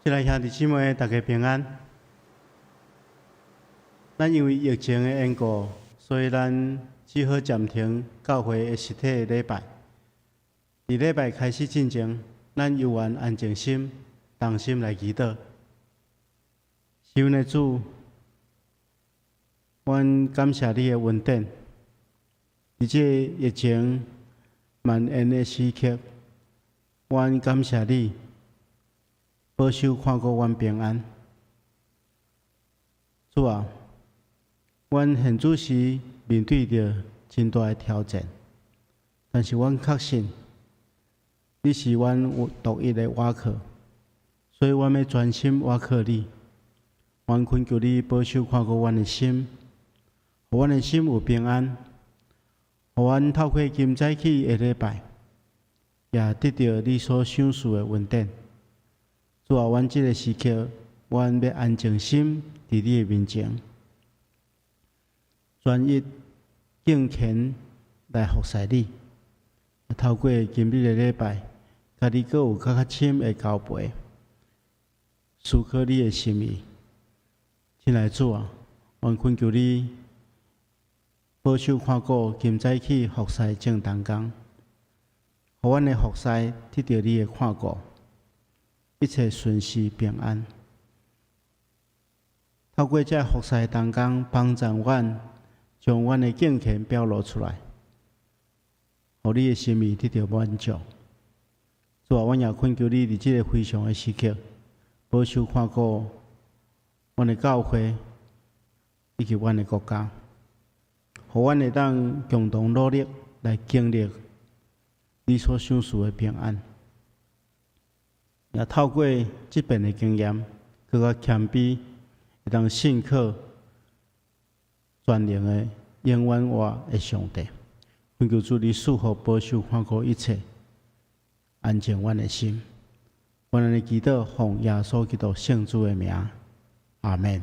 即个兄弟姊妹，大家平安。咱因为疫情的缘故，所以咱只好暂停教会的实体礼拜。伫礼拜开始进前，咱犹原安静心、同心来祈祷。是阮的主，阮感谢你的恩典。伫这疫情蔓延的时刻，阮感谢你保守看顾阮平安。主啊，阮现主时面对着真大的挑战，但是阮确信你是阮独一的倚靠，所以阮要专心倚靠你。阮恳求你保守看顾阮的心，互阮的心有平安，互阮透过今早起的礼拜，也得到你所赏赐的恩典。主啊，阮这个时刻，阮要安静心伫你的面前，专一敬虔来服侍你。透过今日的礼拜，甲你阁有较深的交陪，思考你的心意。亲爱的主啊，阮恳求你保守看顾今早起服侍正当工，互阮的服侍得到你的看顾，一切顺遂平安。透过这服侍当工，帮助阮将阮的敬虔表露出来，互你的心意得到满足。主啊，阮也恳求你伫这个非常的时刻，保守看顾阮的教会以及阮的国家，互阮会当共同努力来经历你所赏赐的平安。也透过这边的经验，更加谦卑，会当信靠全能的永远活的上帝。恳求主你赐福保守看顾一切，安静阮的心。阮的祈祷奉耶稣基督圣主的名，阿门。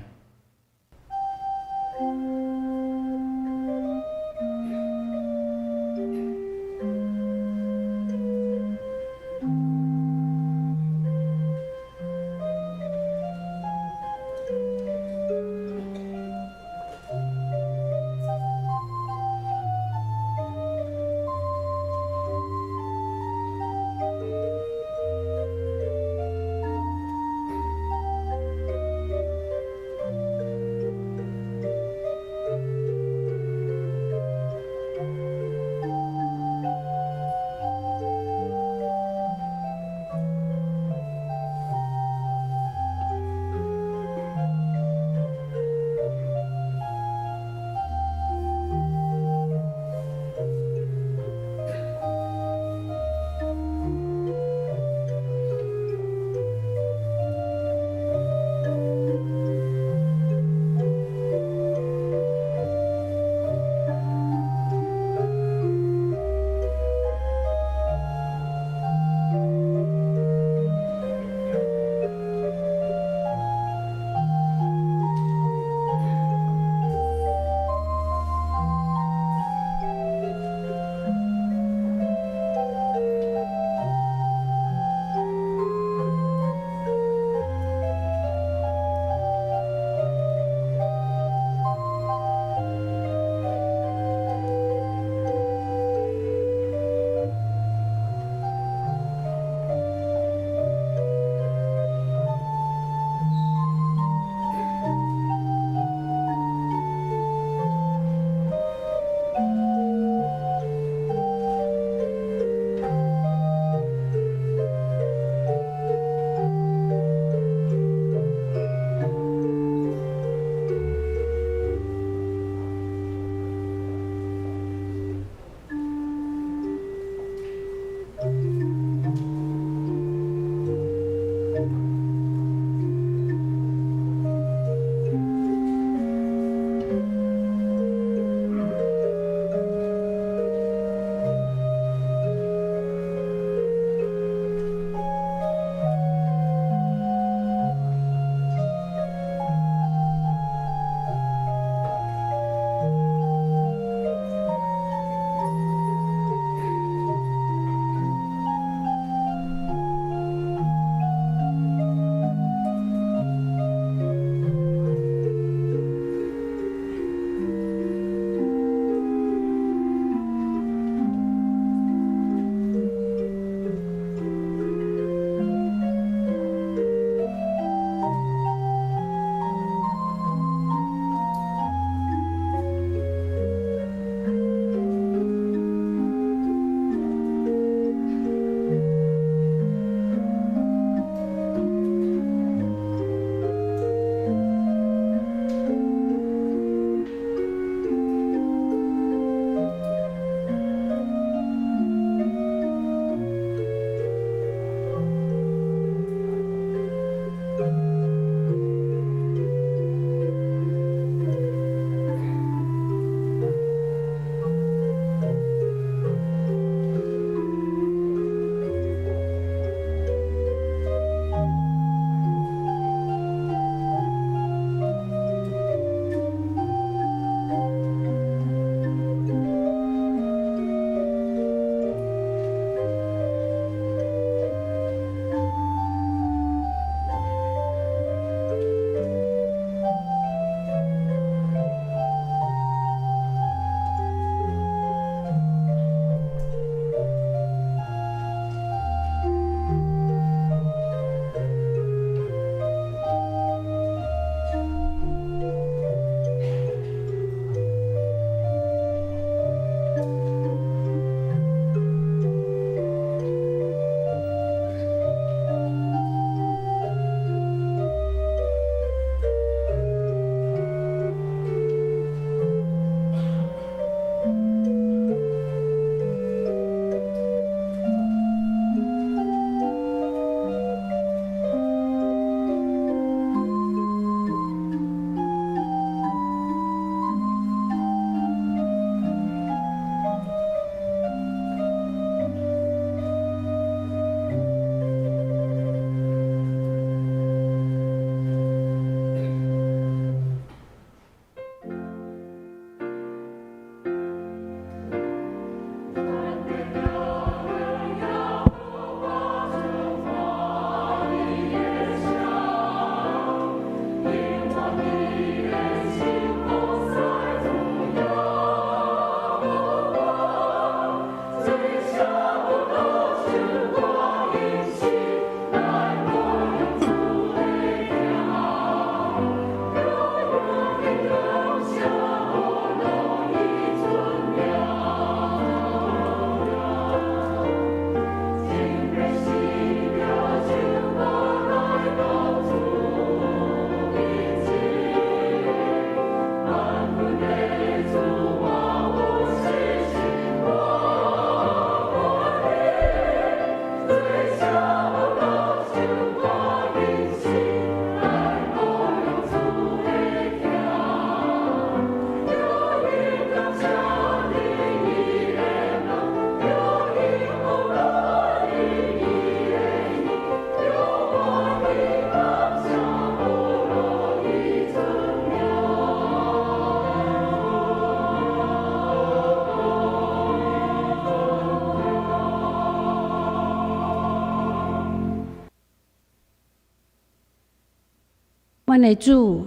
阮的主，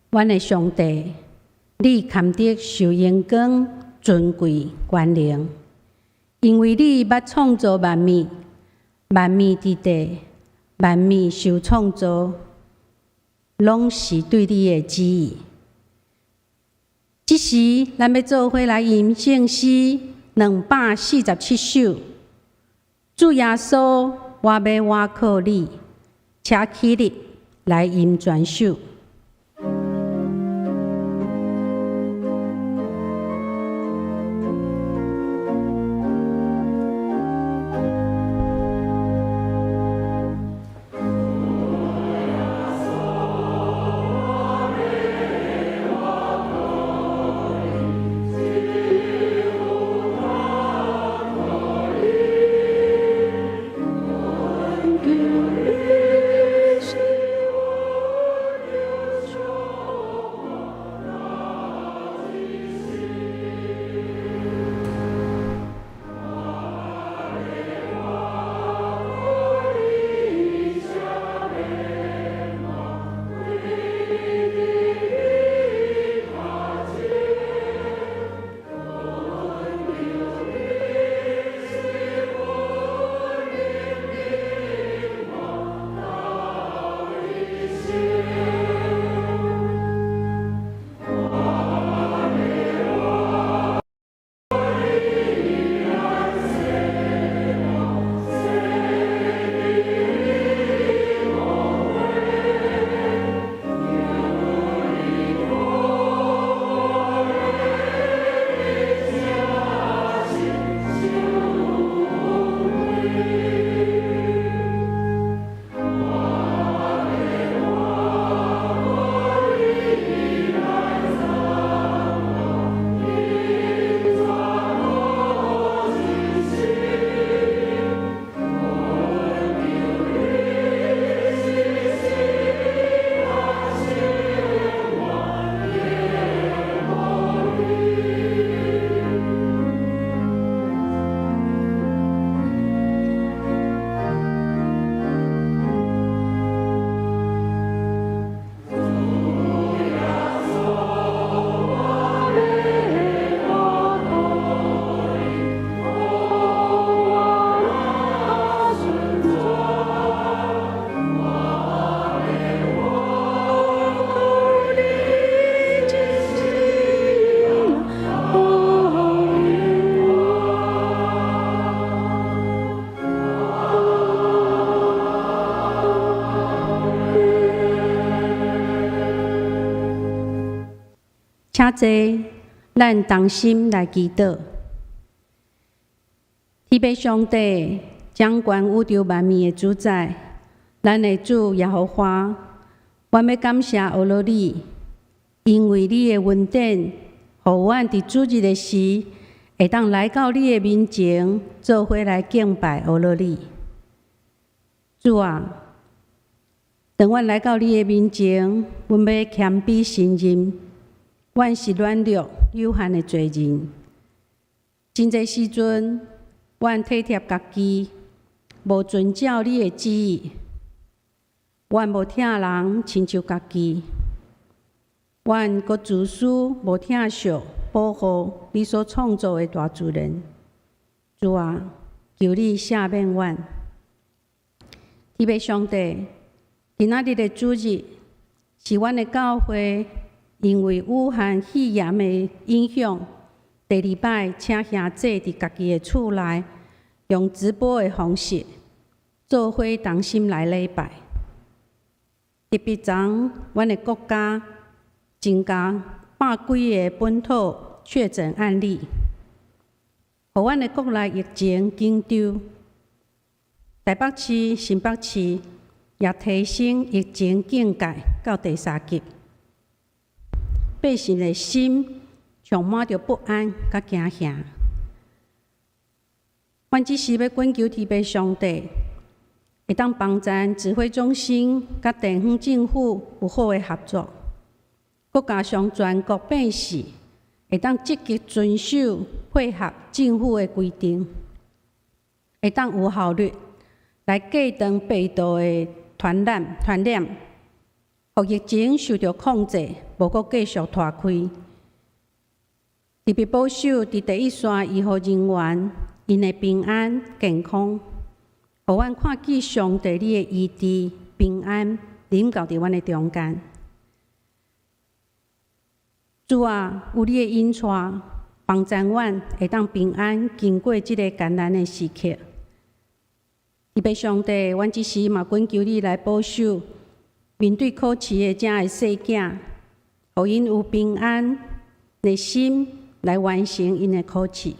阮的上帝，你堪得受荣光、尊贵、权能，因为你捌创造万物，万物之地，万物受创造，拢是对你的旨意。即时，咱要做伙来吟圣诗247首。主耶稣，我要倚靠你，请起立来吟全首。请坐，咱同心来祈祷。天父上帝，掌管宇宙万物的主宰，咱的主耶和华，我要感谢阿罗你，因为你的恩典，互阮伫主日的时，会当来到你的面前，做伙来敬拜阿罗你。主啊，当阮来到你的面前，阮要谦卑信任。阮是软弱有限的罪人，真侪时阵，阮体贴家己，无遵照你的旨意，阮无听人亲像家己，阮阁自私无疼惜保护你所创造的大自然。主啊，求你赦免阮。天父上帝，今仔日的主日是阮的教会。因为武汉肺炎的影响，第二摆请兄姐伫家己的厝内，用直播的方式做伙同心来礼拜。特别昨阮的国家增加100几个本土确诊案例，互阮的国内疫情紧张。台北市、新北市也提升疫情警戒到第3级。百姓的心充满着不安甲惊吓。阮只是要恳求天父上帝，会当帮咱指挥中心甲地方政府有好的合作，佮加上全国百姓会当积极遵守配合政府的规定，会当有效率来戒断病毒的传染，互互疫情受到控制，无阁继续拖开。特别保守伫第一线医护人员因的平安健康，互阮看见上帝你的医治平安临到伫阮的中间。主啊，有你的引带，帮助阮会当平安经过即个艰难的时刻。特别上帝，阮即时嘛恳求你来保守面对考试的遮的细囝，互因有平安的心来完成因的考试。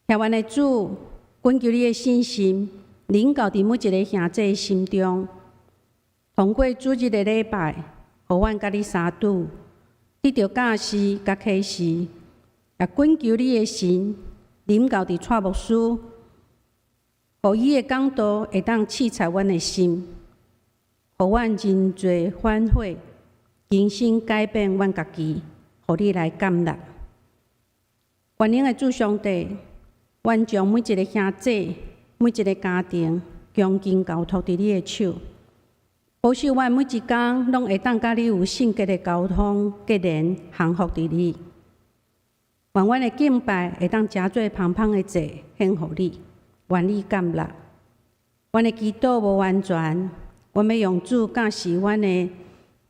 台湾的主，恳求你的信心临到伫每一个兄弟的心中，通过主日的礼拜，互阮甲你相拄，得到教示甲启示，也恳求你的神临到伫蔡牧师，互伊的讲道会当刺采阮的心，互阮真侪反悔，重新改变阮家己，互你来感纳。愿能的主上帝，阮将每一个兄弟、每一个家庭，恭敬交托伫你的手，保守阮每一工拢会当甲你有圣洁的交通、结连、幸福伫你。愿阮的敬拜会当诚做芳芳的祭献互你，愿你感纳。阮的祈祷无完全，阮要用主教示阮的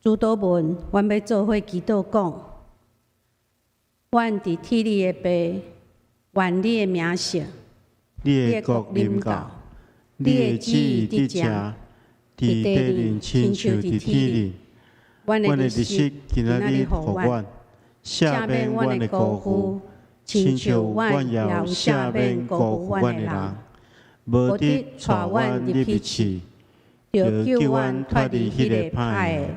主祷文，阮要做伙祈祷讲。阮伫天里的爸，愿你的名圣，你的国临到，你的旨意伫遮，伫地人亲像伫天里。阮的日息今仔日互阮，赦免阮的辜负，亲像阮也有赦免辜负阮的人。无得带阮入去试，就救阮脱离迄个歹的，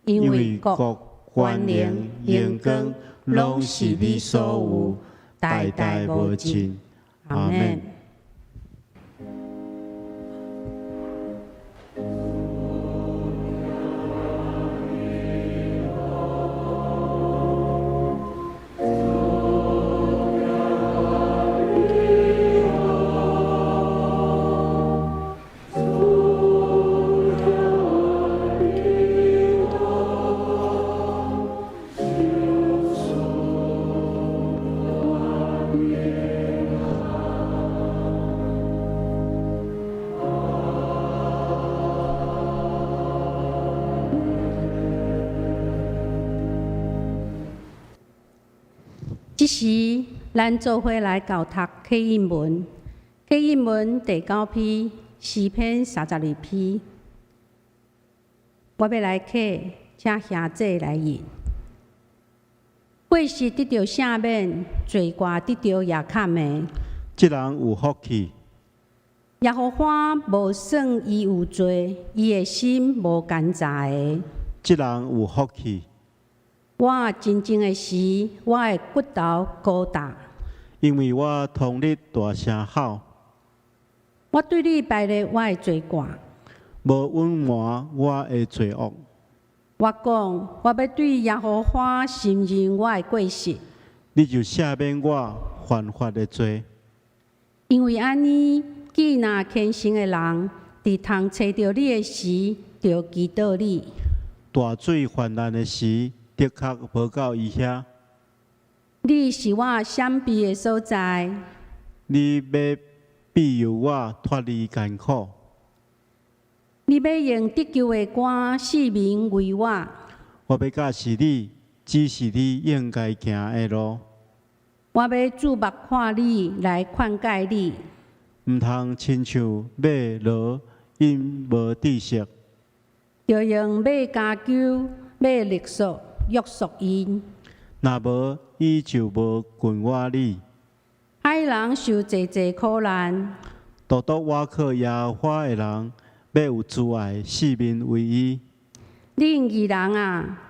因为国、权能、荣光，拢是你所有，代代无尽。阿们。即时，咱做伙来教读启应文。启应文第9篇，诗篇32篇。我要来启，请兄弟来引。过失得到赦免，罪过得到也砍的。这人有福气。耶和华无算伊有罪，伊的心无奸诈的。这人有福气。我真正的时，我的骨头高大，因为我通你大声吼。我对你摆列我的罪过，无隐瞒我的罪恶。我讲，我要对耶和华承认我的过失，你就赦免我犯法的罪。因为安尼，既那虔诚的人，伫通找到你的时，就祈祷你。大水泛滥的时，的确无到伊遐。你是我闪避的所在。你要庇佑我脱离艰苦。你要用得救的歌赐名为我。我要教示你，指示你应该行的路。我要注目看你，来劝诫你。毋通亲像马骡因无知识，就用马加厩、马力索约束因。若无，伊就无近我你。海人受济济苦难，独独我靠耶和华的人，要有慈爱，四面为伊。恁义人啊，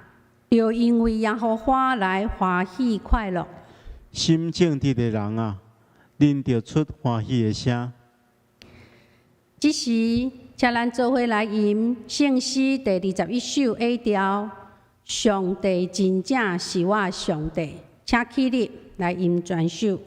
就因为耶和华来欢喜快乐。心正直的人啊，恁就出欢喜的声。这时，请咱做伙来吟圣诗第21首 A 调。上帝真正是我上帝，请起立来吟全首。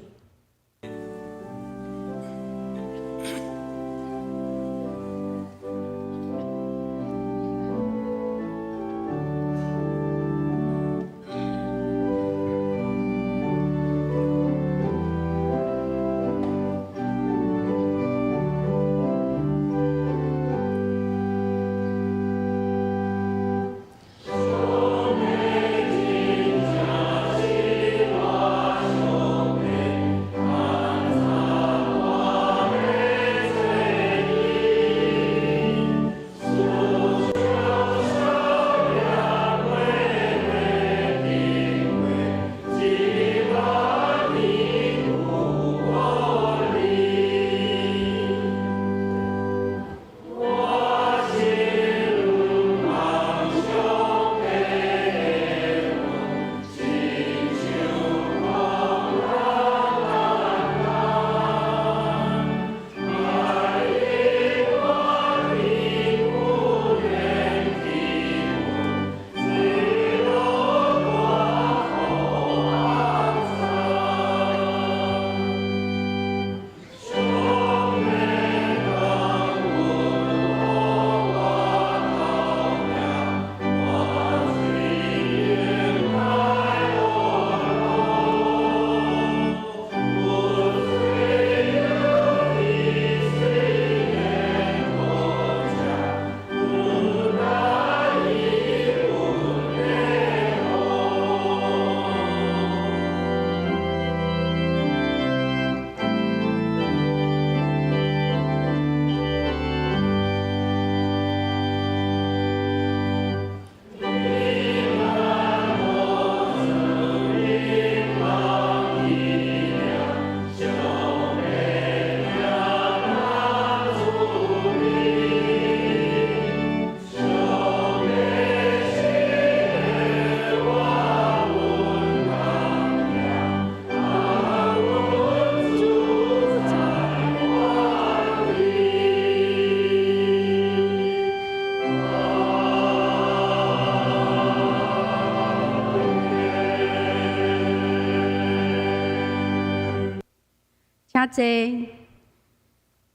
遐济，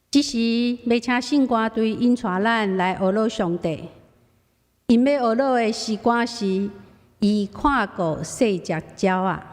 只是要请圣歌队引带咱来学乐上帝。因要学乐的诗歌是伊看过细只鸟啊。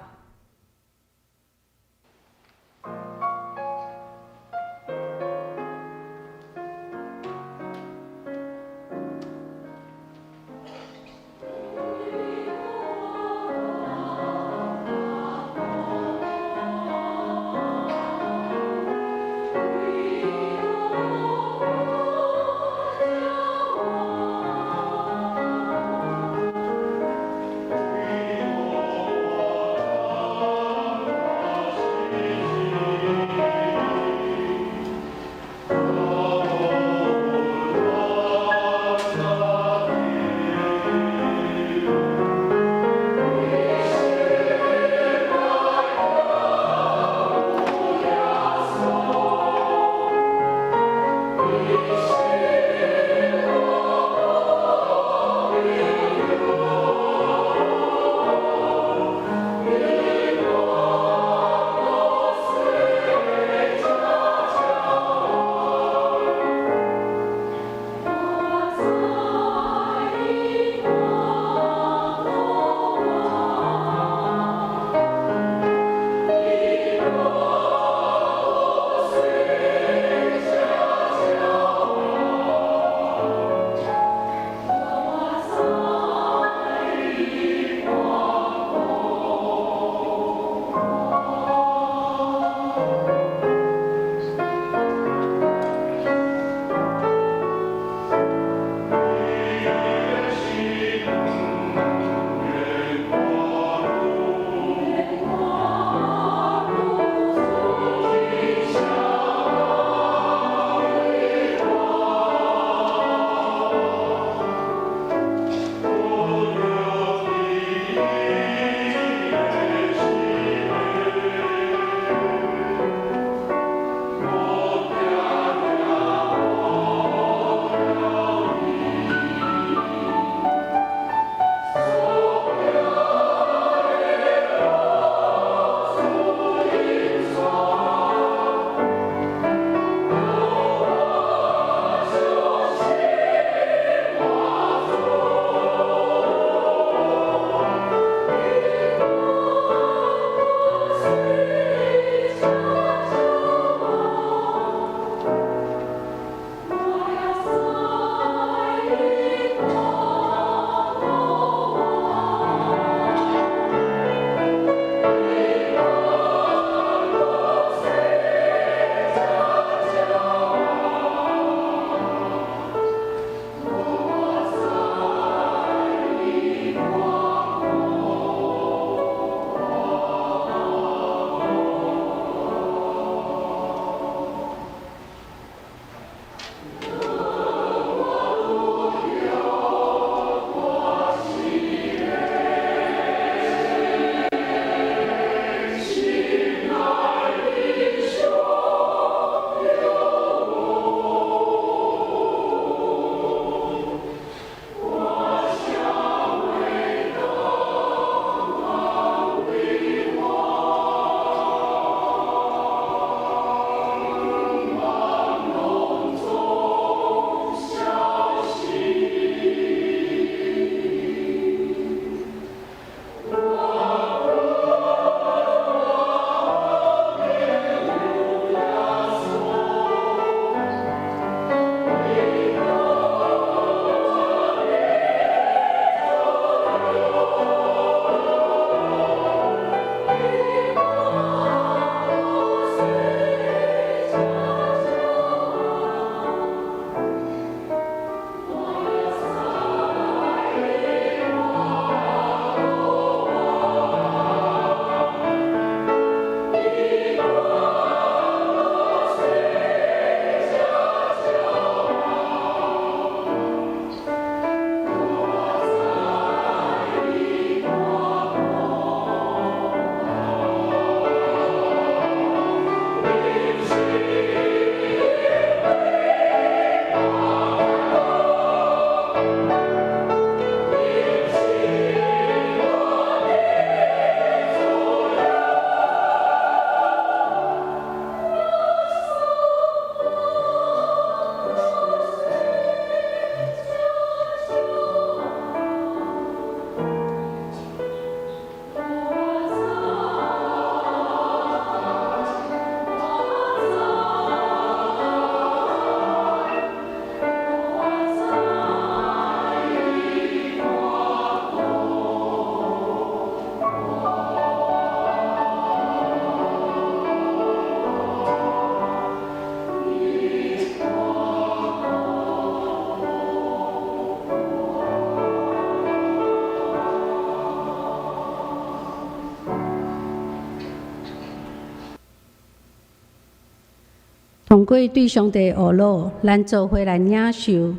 通过对上帝学老，咱做伙来领受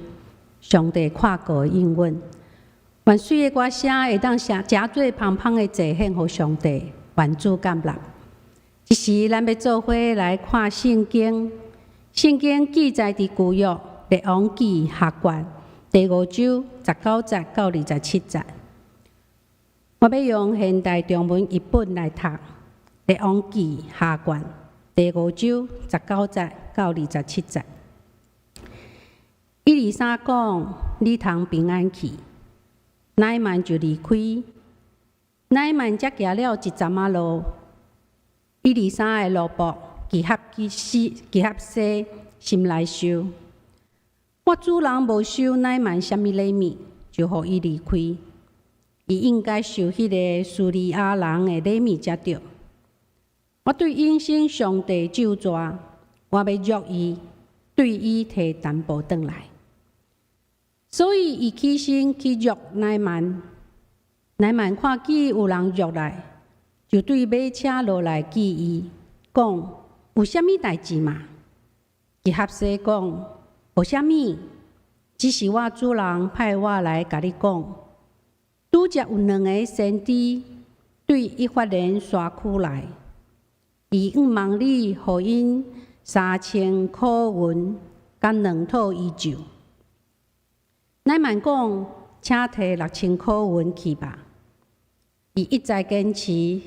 上帝跨过的应允。愿水的歌声会当诚做芳芳的祭献予上帝，愿主感纳。一时，咱要做伙来看圣经。圣经记载伫旧约列王记下卷第5章19节到27节。我要用现代中文译本来读列王记下卷第5章19节到27节。以利沙讲：“你通平安去。”乃缦就离开，乃缦才行了1站仔路。以利沙的奴仆基合西心内想：我主人无收乃缦什么礼物，就互伊离开。伊应该受迄个叙利亚人的礼物才对。我对永生上帝咒詛，我要约伊，对伊摕担保转来。所以，伊起身去约乃缦。乃缦看见有人约来，就对马车落来见伊，讲：“有啥物代志嘛？”基合西讲：“无啥物，只是我主人派我来甲你讲，拄则有2个先知对以法莲山区来，伊望你互因3000块银，甲2套衣袖。”乃缦讲：“请摕6000块银去吧。”伊一再坚持，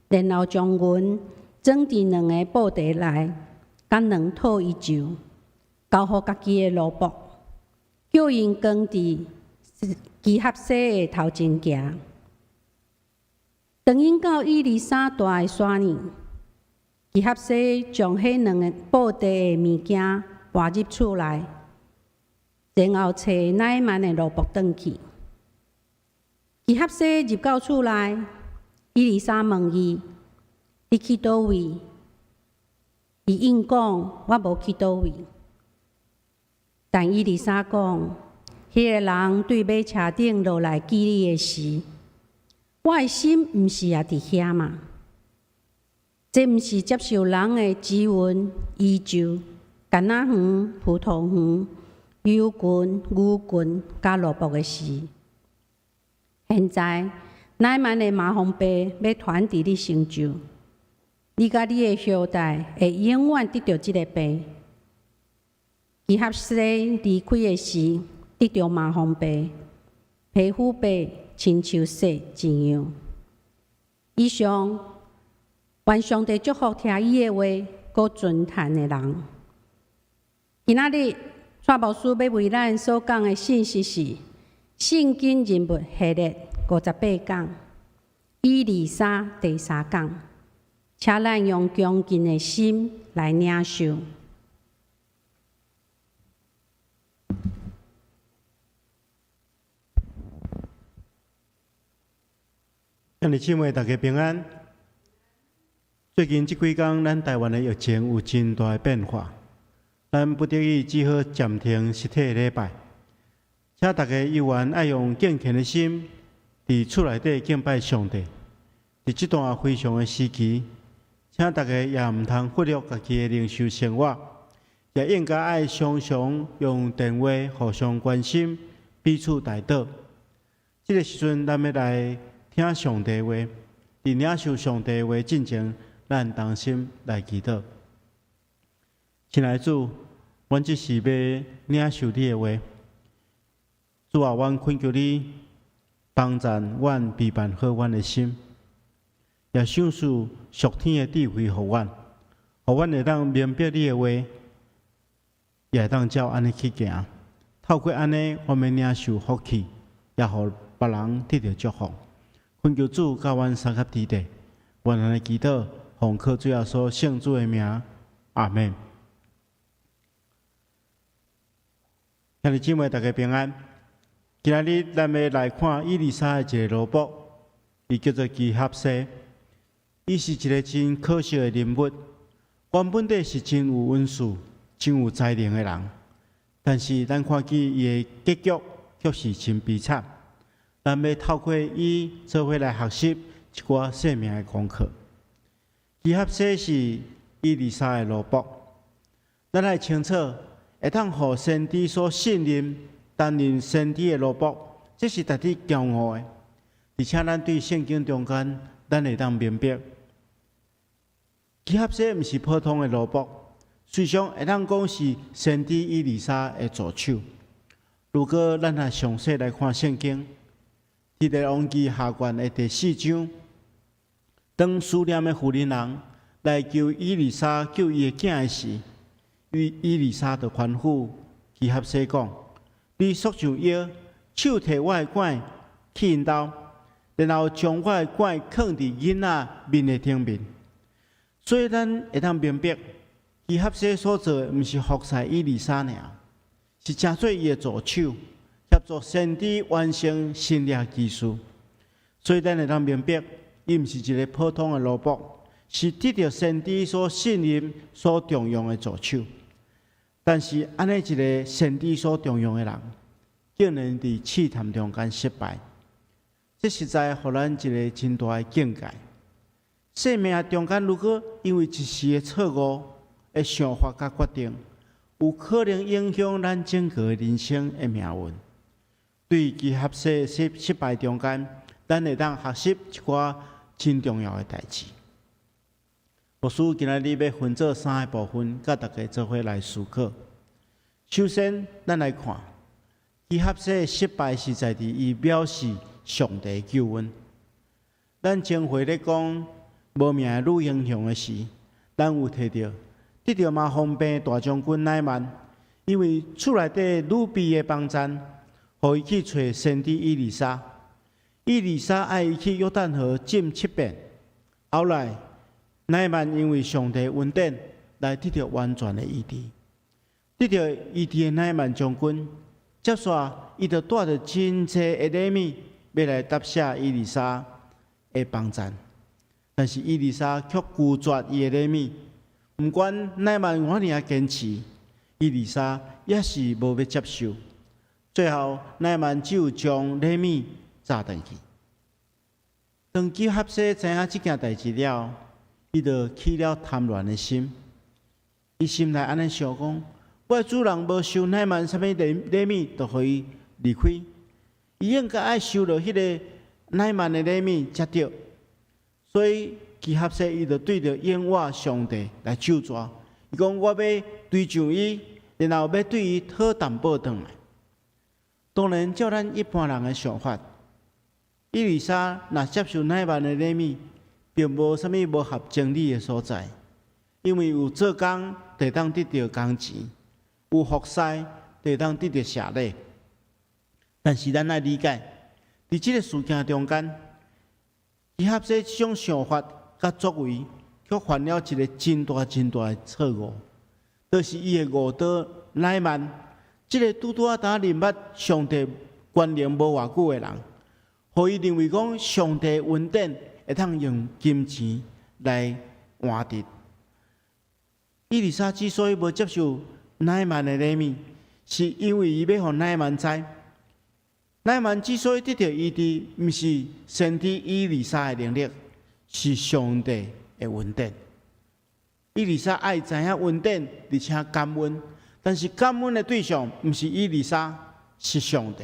然后将银装伫2个布袋内，甲2套衣袖，交互家己的奴仆，叫因扛伫基合西的头前行。当因到以利沙大的山呢，基合西将迄2个布袋的物件搬入厝内。然后找乃缦的奴仆转去。基合西入到厝内，以利沙问伊：“你去倒位？”伊应讲：“我无去倒位。”但以利沙讲：“迄个人对马车顶落来见你的时，我的心毋是也伫遐嘛？这毋是接受人的指纹、依旧、橄榄园、葡萄园。”牛群、牛群加萝卜的事，现在乃缦的麻风病要传伫你身上，你甲你的后代会永远得到这个病。基合西离开的时，得到麻风病，皮肤白，亲像雪一样。以上，愿上帝祝福听伊的话，搁尊叹的人。今仔日。蔡牧师要为咱所讲的信息是：圣经人物系列58讲，以利沙第3讲，请咱用恭敬的心来领受。兄弟姊妹，大家平安。最近这几天，咱台湾的疫情有真大的变化。咱不得已只好暂停实体礼拜，请大家依然爱用敬虔的心，伫厝内底敬拜上帝。伫这段非常的时期，请大家也毋通忽略家己的灵修生活，也应该爱常常用电话互相关心，彼此代祷。这个时阵，咱要来听上帝话，伫领受上帝话进前，咱同心来祈祷。亲爱的主，阮即是要领受你的话。主啊，阮恳求你帮助阮备办好阮的心，也赏赐属天的智慧予阮，互阮会当明白你的话，也会当照安尼去行。透过安尼，我们领受福气，也互别人得到祝福。恳求主教阮三合之地，愿安尼祈祷，奉靠主耶稣圣主的名，阿门。兄弟姊妹，大家平安。今仔日咱要来看以利沙的一个奴仆，伊叫做基合西。伊是一个真可惜的人物，原本底是真有恩赐、真有才能的人，但是咱看见伊的结局却是真悲惨。咱要透过伊做伙来学习一寡生命的功课。基合西是以利沙的奴仆，咱来清楚，会当互先知所信任、担任先知的奴仆，这是值得骄傲的。而且咱对圣经中间，咱会当明白，基哈西毋是普通的奴仆，虽常会当讲是先知以利沙的助手。如果咱来详细来看圣经，伫列王记下卷的第4章，当思念的妇人人来求以利沙救伊的囝的时，以利沙就吩咐基哈西讲：“你束上腰，手摕我的管去因兜，然后将我的管放伫囡仔面的顶面。”所以咱会当明白，基哈西所做的毋是服侍以利沙尔，是真做伊的助手，协助先知完成新约之事。所以咱会当明白，伊毋是一个普通的奴仆，是得到先知所信任、所重用的助手。但是，安尼一个先知所重用的人，竟然伫试探中间失败，这实在互咱一个真大的境界。生命中间，如果因为一时的错误的想法甲决定，有可能影响咱整个人生的命运。对基哈西失败中间，咱会当学习一寡真重要的代志。牧师今仔日要分做3个部分，甲大家做伙来思考。首先，咱来看基哈西的失败是在于伊藐视上帝救恩。咱前回咧讲无命的女英雄的时，咱有提到得到麻风病大将军乃曼，因为厝内底女婢的帮赞，互伊去找先知以利沙。以利沙爱伊去约旦河浸7遍，后来乃曼因为上帝恩典来得到完全的医治。得到医治的乃曼将军，接续伊就带着真济的礼物，要来答谢以利沙的帮赞。但是以利沙却拒绝伊的礼物，不管乃曼偌尔坚持，以利沙也是无要接受。最后，乃曼只有将礼物炸断去。当基哈西知影这件代志了，伊就起了贪婪的心。伊心内安尼想讲：我的主人无收乃曼什么礼物，就互伊离开。伊应该爱收落迄个乃曼的礼物才对。所以基哈西伊就对着耶和华上帝来咒诅，伊讲：我要追上伊，然后要对伊讨担保转来。当然，照咱一般人的想法，以利沙若接受乃曼的礼物，并无啥物无合情理的所在，因为有做工就当得到工钱，有服侍就当得到谢礼。但是咱爱理解，伫这个事件中间，基哈西这种想法甲作为，却犯了一个真大的错误，就是伊会误导乃曼。这个拄啊当认捌上帝观念无偌久的人，互伊认为讲上帝恩典会通用金钱来换得。以利沙之所以无接受乃曼的礼物，是因为伊要互乃曼知，乃曼之所以得到医治，毋是先知以利沙的能力，是上帝的恩典。以利沙爱知影恩典，而且感恩。但是感恩的对象毋是以利沙，是上帝。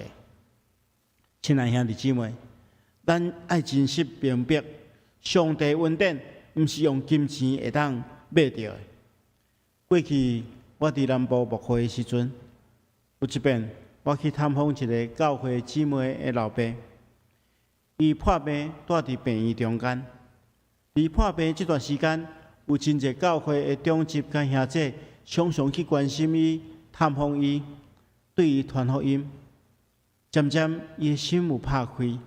亲爱兄弟姊妹，咱爱真实明白，上帝恩典毋是用金钱会当买到的。过去我伫南部牧会的时阵，有一遍我去探访一个教会姊妹的老爸，伊破病住伫病院中间。伫破病这段时间，有真侪教会的长执甲兄弟常常去关心伊、探访伊，对伊传福音。渐渐，伊的心有拍开，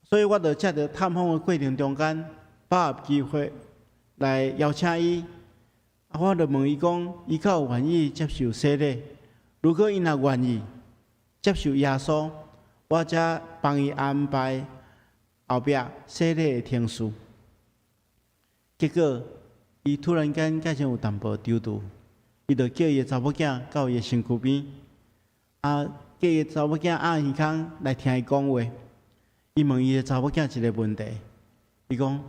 所以我就借着探访的过程中间，把握机会来邀请伊。我就问伊讲，伊敢有愿意接受洗礼？如果伊若愿意接受耶稣，我才帮伊安排后壁洗礼的程序。结果，伊突然间假像有淡薄丢度，伊就叫伊的查某囝到伊的身躯边，叫伊的查某囝按耳孔来听伊讲话。伊问伊的查某囝一个问题，伊讲：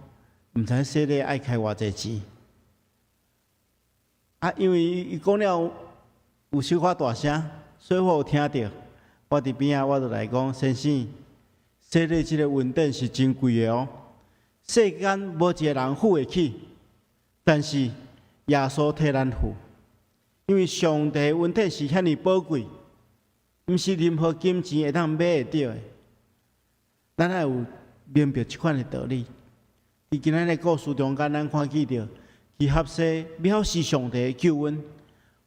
毋知洗礼爱开偌济钱？因为伊讲了有小可大声，所以我有听到。我伫边仔，我就来讲，先生，设立即个稳定是真贵的哦。世间无一个人付得起，但是耶稣替咱付，因为上帝的稳定是遐尼宝贵，毋是任何金钱会当买会到的。咱爱有明白即款的道理。伫今仔日故事中间，咱看见着基哈西藐视上帝的救恩，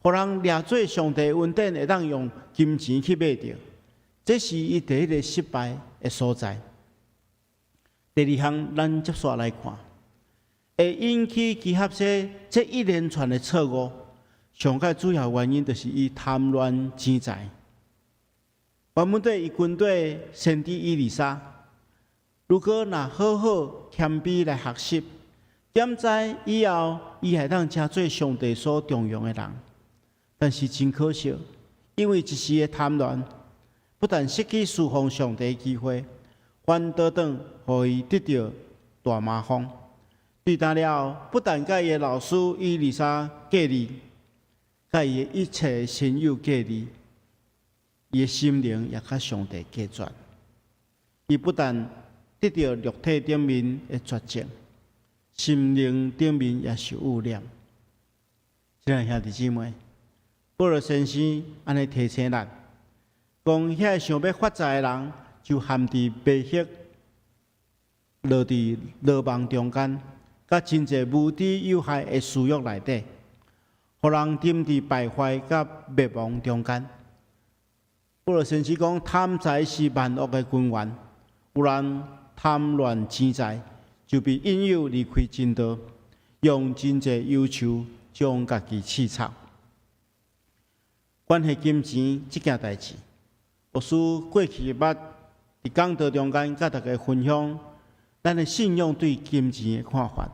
互人掠做上帝的稳定会当用金钱去买着。这是伊第一个失败的所在。第二项，咱接续来看，会引起基哈西这一连串的错误，上界主要原因就是伊贪恋钱财。原本对伊军队先知以利沙，如果若好好谦卑来学习，点知以后伊会当成做上帝所重用的人。但是真可惜，因为一时的贪恋。不但失去侍奉上帝的机会，反倒等互伊得到大麻烦。对待了，不但甲伊的老师以利沙隔离，甲伊的一切亲友隔离，伊的心灵也甲上帝隔绝。伊不但得到肉体顶面的绝症，心灵顶面也受污染。亲爱兄弟姊妹，保罗先生安尼提醒咱。讲遐想要发财的人，就陷伫白血，落伫罗网中间，甲真侪无知有害的私欲内底，互人沉伫败坏甲灭亡中间。保罗先生讲，贪财是万恶的根源，有人贪恋钱财，就被引诱离开正道，用真侪忧愁将家己刺插。关系金钱这件代志。牧师过去捌伫讲道中间，甲大家分享咱的信仰对金钱的看法。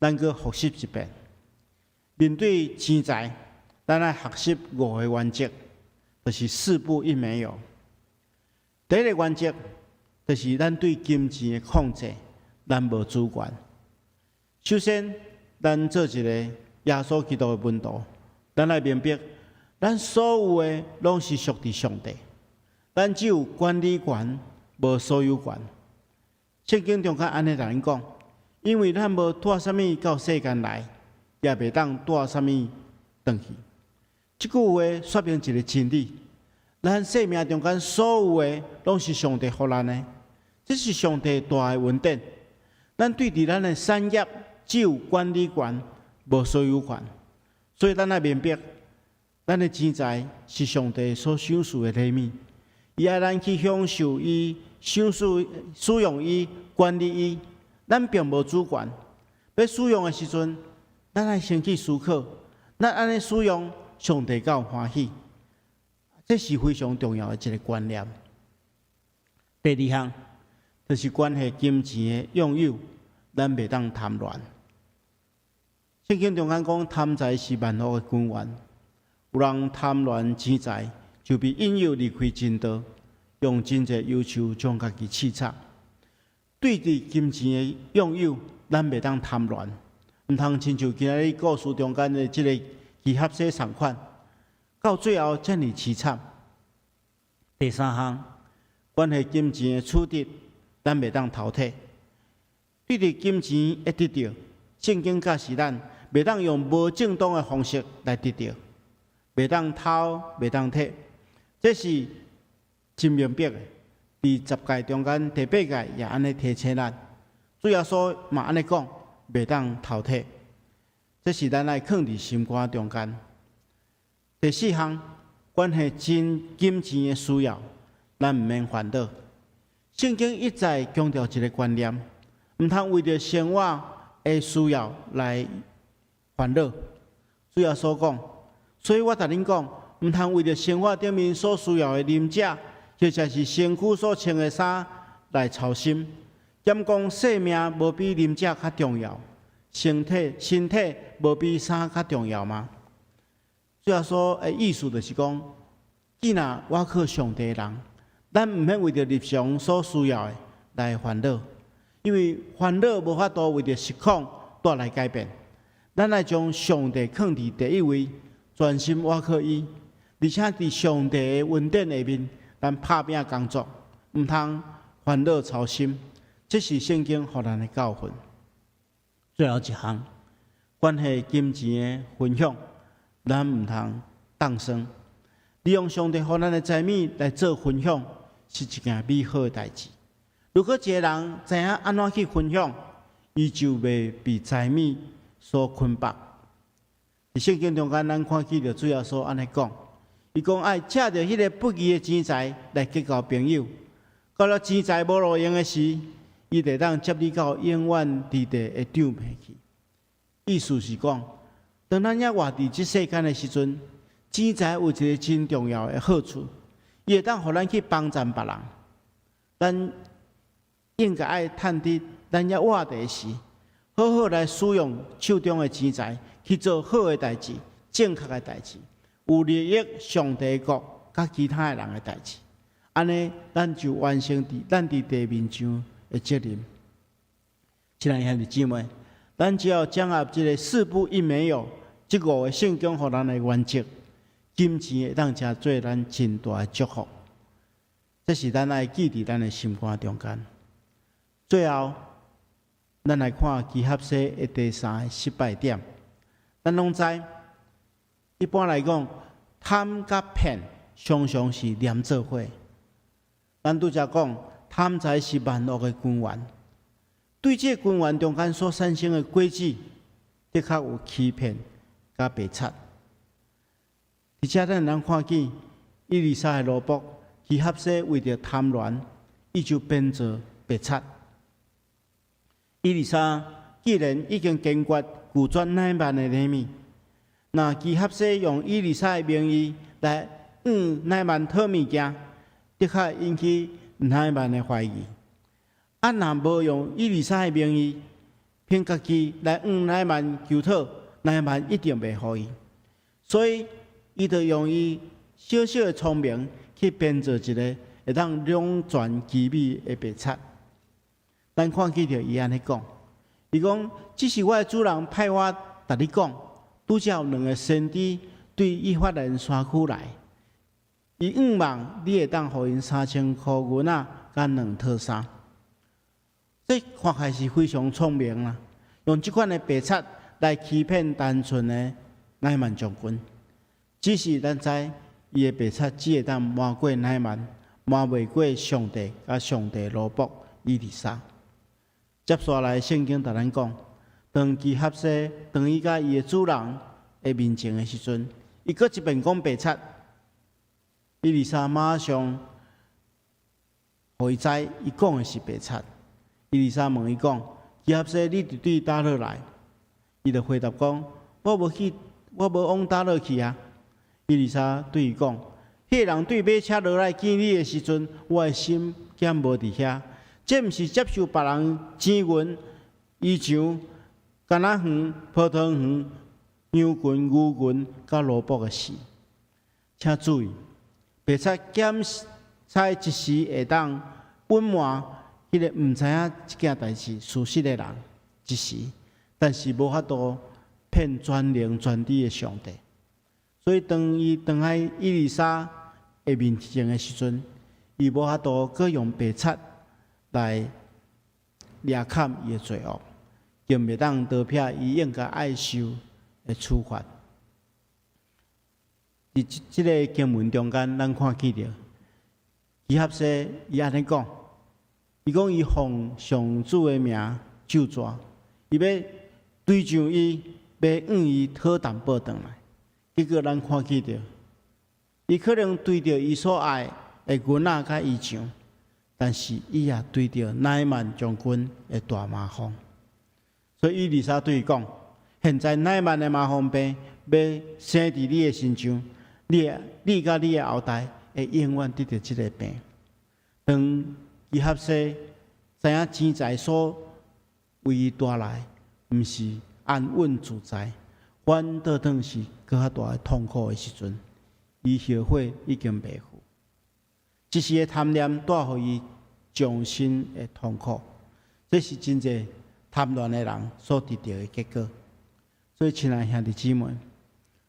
咱搁复习一遍，面对钱财，咱来学习5个原则，就是4不1没有。第一个原则就是咱对金钱的控制，咱无主权。首先，咱做一个耶稣基督的门徒，咱来明白。咱所有的拢是属于上帝，咱只有管理权，无所有权。圣经中间安尼来讲，因为咱无带啥物到世间来，也袂当带啥物转去。这句话说明一个真理：咱生命中间所有的拢是上帝予咱的，这是上帝大的恩典。咱对伫咱的产业只有管理权，无所有权。所以咱来明白。咱的钱财是上帝所赏赐的礼物，伊爱咱去享受伊、享受、使用伊、管理伊。咱并无主权。要使用的时阵，咱爱先去思考，咱安尼使用，上帝敢有欢喜？这是非常重要的一个观念。第二项就是关系金钱的拥有，咱袂当贪恋。圣经中间讲，贪财是万恶的根源。有人贪恋钱财，就被引诱离开正道，用真侪忧愁将家己刺插。对伫金钱的拥有，咱袂当贪恋，毋通亲像今仔日故事中间的即个基哈西同款，到最后遮尔凄惨。第三项，关系金钱的处置，咱袂当淘汰。对伫金钱的得到，圣经教示咱袂当用无正当的方式来得到。袂当偷，袂当摕，这是真明白的。伫10诫中间，第8诫也安尼提醒咱。主耶稣嘛安尼讲，袂当偷摕，这是咱爱放伫心肝中间。第4项，关系金钱的需要，咱毋免烦恼。圣经一再强调一个观念，毋通为着生活的需要来烦恼。主耶稣讲。所以我甲恁讲，毋通为着生活顶面所需要的啉食，或者是身躯所穿的衫来操心。兼讲性命无比啉食较重要，身体无比衫较重要吗？主要说的意思就是讲，既然我靠上帝的人，咱毋免为着日常所需要的来烦恼，因为烦恼无法度为着实况带来改变。咱来将上帝放伫第一位，专心倚靠伊，而且伫上帝的恩典下面，咱拍拼工作，毋通烦恼操心。这是圣经予咱的教训。最后一项，关系金钱的分享，咱毋通当生。利用上帝予咱的财米来做分享，是一件美好的代志。如果一个人知影安怎去分享，伊就袂被财米所捆绑。伫圣经中间，咱看见着主耶稣安尼讲，伊讲爱借着迄个不义的钱财来结交朋友，到了钱财无路用的时，伊就当接你到永远之地的场面去。意思是讲，当咱也活伫即世间的时阵，钱财有一个真重要的好处，伊会当互咱去帮助别人。咱应该爱趁伫咱也活着时，好好来使用手中的钱财，去做好的代志、正确的代志，有利益上帝国甲其他的人的代志。安尼，咱就完成咱伫地面上的责任。亲爱的兄弟姊妹，咱只要掌握这个四不一没有这5个圣经予咱的原则，金钱会当成做咱真大的祝福。这是咱爱记伫咱的心肝中间。最后，咱来看基合西的第3个失败点。咱拢知，一般来讲，贪甲骗常常是连做伙。咱拄则讲，贪财是万恶的根源。对这根源中间所产生的果子，的确有欺骗甲白贼。而且咱能看见伊丽莎的罗卜，基合西为着贪婪，伊就变做白贼。伊丽莎既然已经坚决拒绝乃曼的礼物，那基合西用伊丽莎的名义来乃曼讨物件，的确引起乃曼的怀疑。若无用伊丽莎的名义，凭家己来乃曼求讨，乃曼一定袂予伊。所以，伊就用伊小小的聪明去编造一个会当两全其美的白贼。咱看见着伊安尼讲，伊讲这是我的主人派我甲你讲，拄则有2个先知对以法莲山区来，伊望你会当互因3000块银仔甲2套衫。这看起来是非常聪明啦，用这款的白贼来欺骗单纯的乃曼将军。只是咱知，伊的白贼只会当瞒过乃曼，瞒袂过上帝甲上帝罗卜伊丽莎。接下来，圣经甲咱讲，当基合西当伊甲伊的主人的面前的时阵，伊搁一遍讲白贼，伊丽莎马上互伊知，伊讲的是白贼。伊丽莎问伊讲：基合西，你伫对倒落来？伊就回答讲：我无往倒落去啊。伊丽莎对伊讲：迄个人对马车落来见你的时阵，我的心减无伫遐。这毋是接受别人钱银、衣裳、橄榄园、葡萄园、羊群、牛群、甲萝卜的事。请注意，白贼检采一时会当隐瞒迄个毋知影即件代志事实的人一时，但是无法度骗全能全知的上帝。所以当伊倒来伊丽莎的面前的时阵，伊无法度搁用白贼来掠砍伊的罪恶，更袂当逃避伊应该爱受的处罚。伫即个经文中间，咱看见着基合西伊安尼讲，伊讲伊奉上主的名咒詛，伊要对上伊，要伊讨淡薄转来。结果咱看见着，伊可能对着伊所爱的银仔甲衣裳。但是伊也对着乃曼将军的大麻烦，所以伊丽莎对伊讲：现在乃曼的麻烦病要生伫你的身上，你甲你的后代会永远得到这个病。当基合西知影钱财所为伊带来，毋是安稳自在，反倒当是更较大的痛苦的时阵，伊后悔已经袂赴。一时的贪念带予伊终身的痛苦，这是真侪贪婪的人所得到的结果。所以，亲爱兄弟姊妹，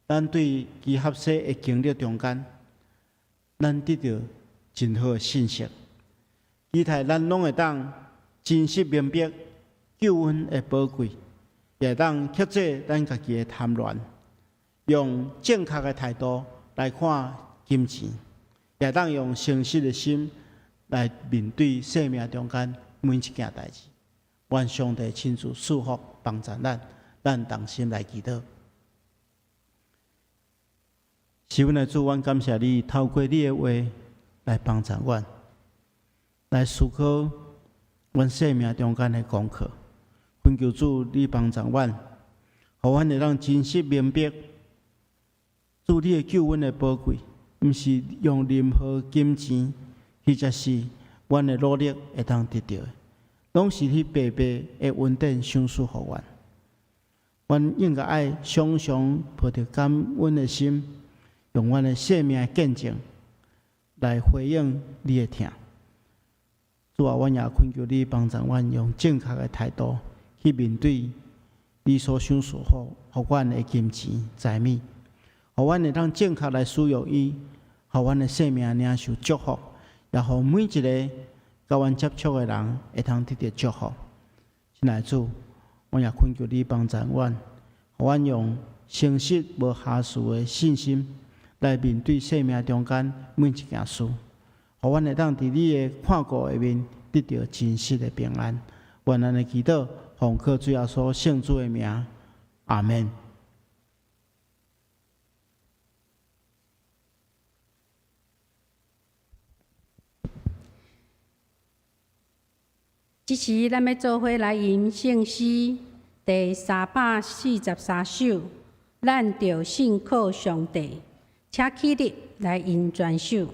咱对其合适的经历中间，咱得到真好的信息，期待咱拢会当真实明白救恩的宝贵，也当克制咱家己的贪恋，用正确的态度来看金钱，也当用诚实的心来面对生命中间每一件代志。愿上帝亲自赐福帮助咱同心来祈祷。是阮的主，阮感谢你透过你的话来帮助阮，来思考阮生命中间的功课。恳求主你帮助阮，互阮会当真实明白主你的救恩的宝贵，毋是用任何金钱或者是阮的努力会当得到的。拢是你白白的恩典赏赐互阮，阮应该爱常常抱着感恩的心，用阮的生命见证来回应你的听。主啊，阮也恳求你帮助阮，用正确的态度去面对你所赏赐互阮的金钱财物，互阮会当正确来使用伊，互阮的生命领受祝福，也互每一个甲阮接触的人会通得到祝福。亲爱的主，我也恳求你帮助阮，互阮用诚实无瑕疵的信心来面对生命中间每一件事，互阮会当伫你的看顾下面得到真实的平安。愿咱的祈祷，奉靠主耶稣圣主的名，阿门。即时，咱要做伙来吟圣诗第343首，咱着信靠上帝，请起立来吟全首。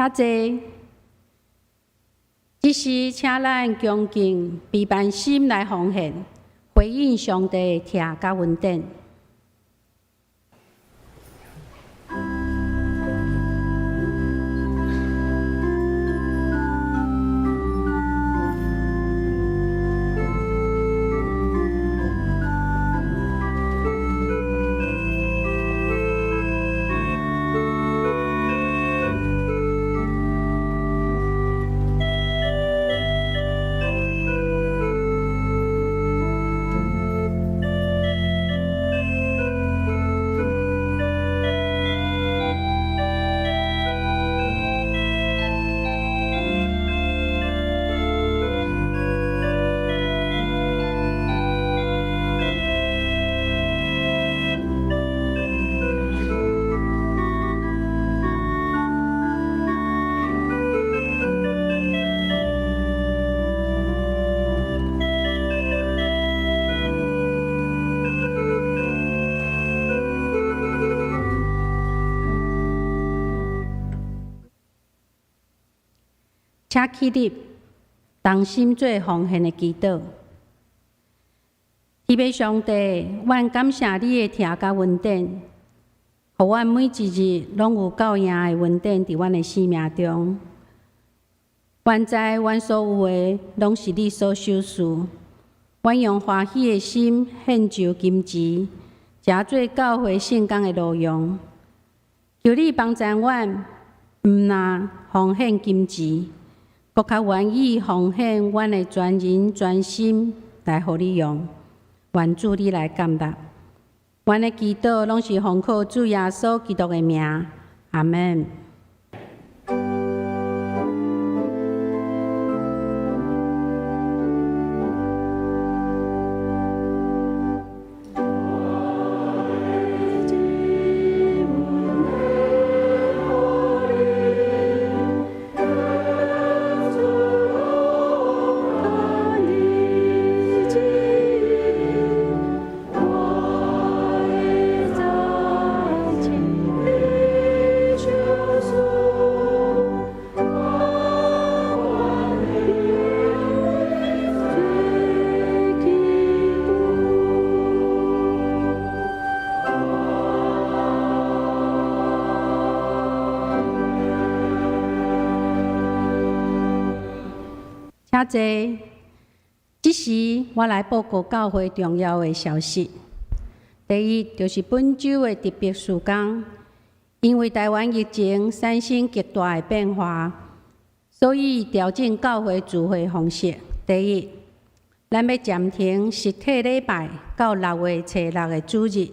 坐，即时请咱恭敬备办心来奉献，回应上帝疼甲恩典。请起立，同心做奉献的祈祷。天父上帝，阮感谢你的疼甲恩典，互阮每一日拢有够用的恩典伫阮的生命中。愿知阮所有的拢是你所赏赐，阮用欢喜的心献上金钱，诚做教会圣工的路用。求你帮助阮，毋但奉献金钱，搁较愿意奉献阮的全人全心来互你用。愿主你来感纳，阮的祈祷拢是奉靠主耶稣基督的名，阿门。请坐。即时我来报告教会重要的消息。第一，就是本周的特别事工，因为台湾疫情产生极大的变化，所以调整教会聚会方式。第一，咱要暂停实体礼拜到6月初6的主日。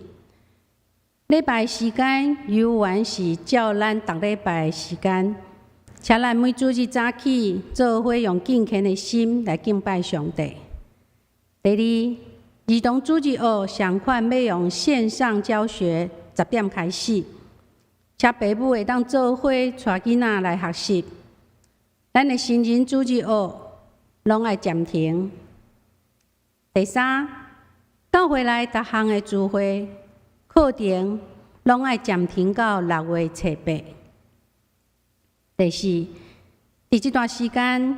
礼拜时间犹原是照咱逐礼拜的时间。请咱每主日早起做伙用敬虔的心来敬拜上帝。第二，儿童主日学上款要用线上教学，10点开始，请父母会当做伙带囡仔来学习。咱的成人主日学拢爱暂停。第三，教会内逐项的聚会课程拢爱暂停到6月初8。第四，伫这段时间，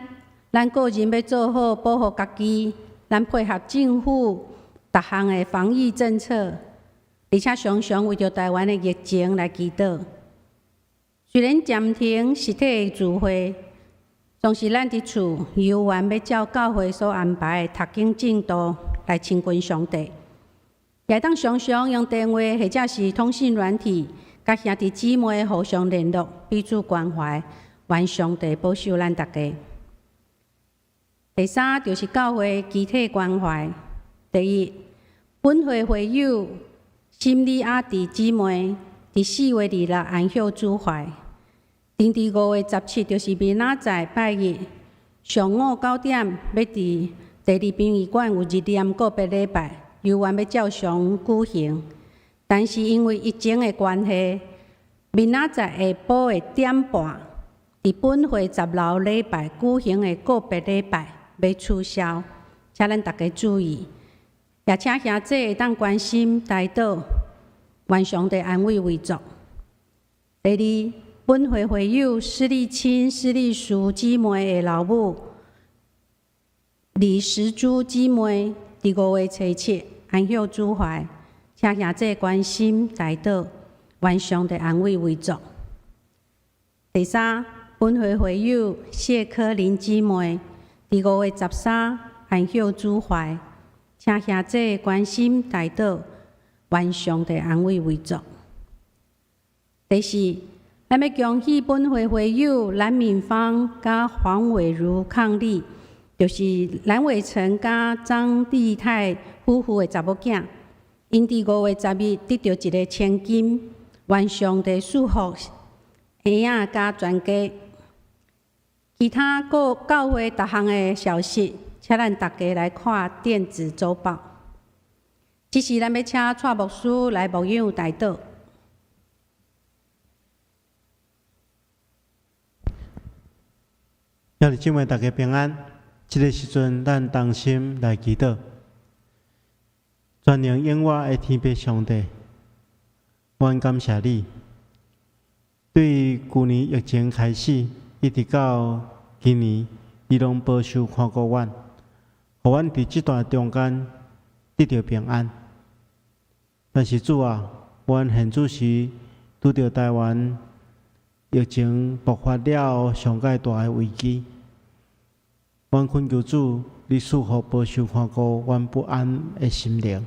咱个人要做好保护家己，咱配合政府逐项的防疫政策，而且常常为着台湾的疫情来祈祷。虽然暂停实体的聚会，总是咱伫厝犹原要照教会所安排的读经进度来亲近上帝，也当常常用电话或者是通讯软体。甲兄弟姊妹互相联络，彼此关怀，愿上帝保守咱大家。第三，就是教会集体关怀。第一，本会会友心理阿弟姊妹伫4月26安享主怀，定伫5月17，就是明仔载拜日上午9点，要伫第2殡仪馆有日念告别礼拜，犹原要照常举行。但是因为疫情的关系，明仔载下晡的点半，伫本会10楼礼拜举行的告别礼拜要取消，请咱大家注意，也请兄弟会当关心祈祷，愿上帝安慰为主。第二，本会会友施丽清、施丽淑姊妹的老母李石珠姊妹伫5月初7安享主怀。请兄弟关心祈祷，愿上帝安慰为主。第三，本会会友谢科林姊妹伫5月13安享主怀，请兄弟关心祈祷，愿上帝安慰为主。第四，咱要恭喜本会会友蓝敏芳甲黄伟如伉俪，就是蓝伟成甲张丽泰夫妇的查某囝。因伫5月10日得到一个千金，愿上帝祝福儿仔甲全家。其他各教会逐项的消息，请咱大家来看电子周报。即时咱要请蔡牧师来牧养代祷。要弟姊妹大家平安。这个时阵，咱同心来祈祷。全能永活的天父上帝，阮感谢你，对去年疫情开始，一直到今年伊拢保守看顾阮，互阮伫即段中间得到平安。但是主啊，阮现主时拄着台湾疫情爆发了上界大的危机，阮恳求主，你赐予保守看顾阮不安的心灵，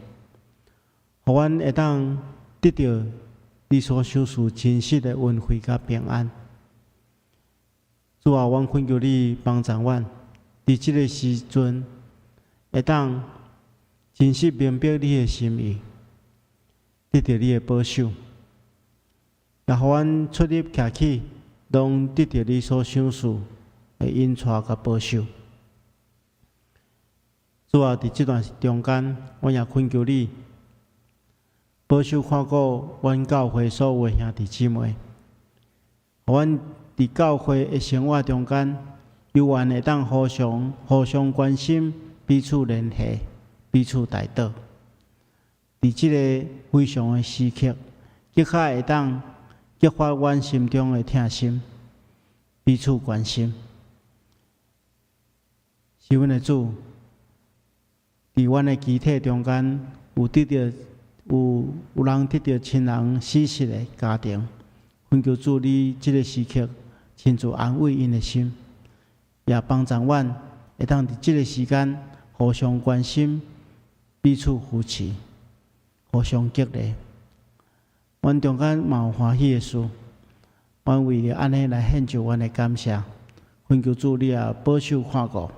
互阮会当得到你所赏赐真实的恩惠甲平安。主啊，阮恳求你帮助阮，伫即个时阵会当真实明白你的心意，得到你的保守，也互阮出入徛起，拢得到你所赏赐的引带甲保守。主啊，伫即段中间，阮也恳求你保守看顾阮教会所有的兄弟姊妹，互阮伫教会的生活中间，犹原会当互相关心，彼此联系，彼此带导。伫即个非常的时刻，更较会当激发阮心中的疼心，彼此关心。是阮的主。伫阮的肢体中间，有人得到亲人死失的家庭，恳求主你即个时刻亲自安慰因的心，也帮助阮会当伫即个时间互相关心，彼此扶持，互相激励。阮中间嘛有欢喜的事，阮为了安尼来献上阮的感谢，恳求主你也保守看顾。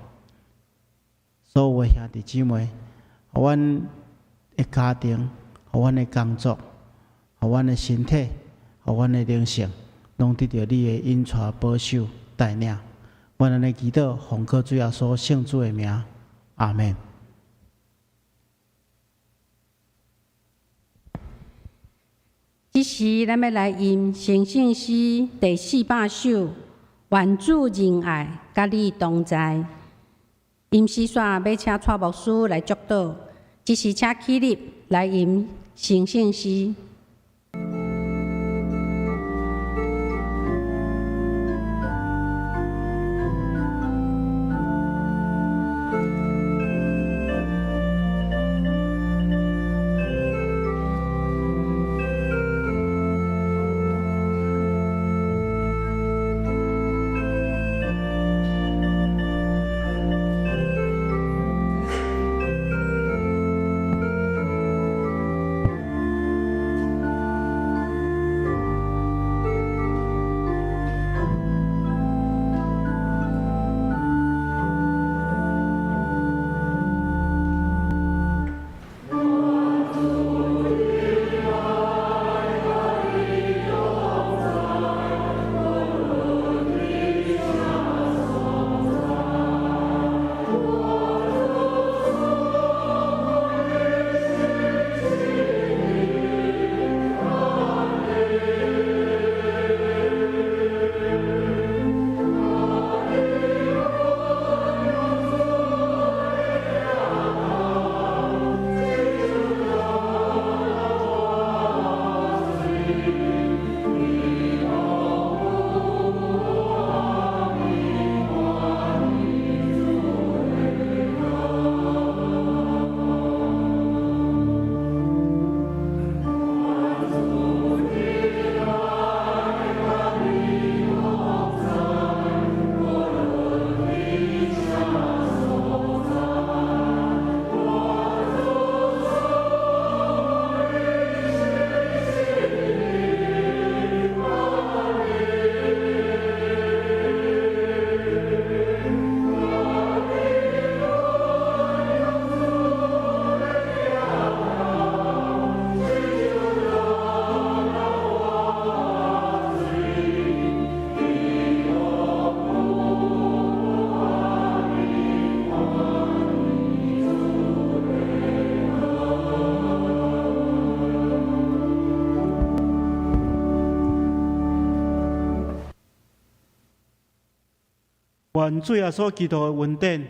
所有的兄弟姊妹，互阮的家庭，互阮的工作，互阮的身体，互阮的灵性，拢得到你的引带、保守、带领。阮安尼祈祷，奉靠主耶稣圣主的名，阿门。即时，咱要来吟成圣诗第400首，愿主仁爱，甲你同在。吟诗煞要请蔡牧师来祝祷，即时请起立来吟成圣诗。愿主耶稣基督的恩典、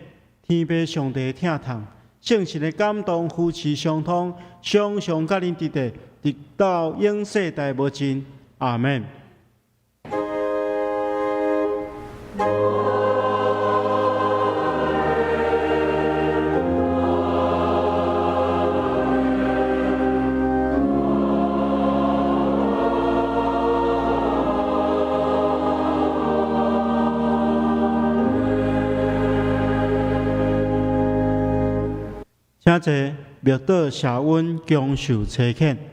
天父上帝的疼痛、圣神的感动、夫妻相通，常常甲恁伫地，直到永世代无尽。阿门。请坐，庙岛社温强受车欠。